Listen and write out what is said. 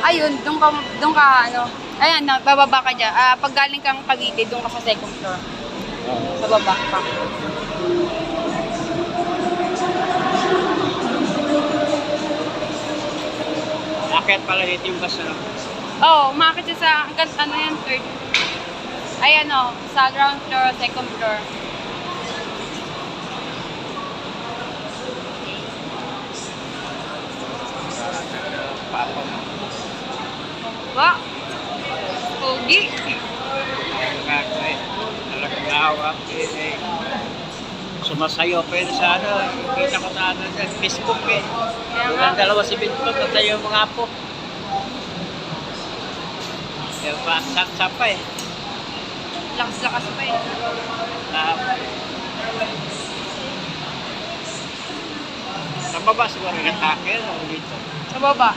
Ayun, doon ka, ano, ayan, na, bababa ka dyan. Pag galing kang Cavite, doon ka sa second floor. Bababa ka. Akit pala dito yung bus, ano? Oo, umakit siya sa, hanggang ano yan, third. Ayan o, sa ground floor, second floor. Papa mo. Ba? Pogi. Talagang lawak. Sumasayo pa yun sa ano. Kita ko sa ano sa Facebook eh. Yung dalawa si Bintot at yung mga apo. Yung saksa pa eh. Lakas-lakas pa eh. Sa baba siguro yung atake o dito? Sa baba.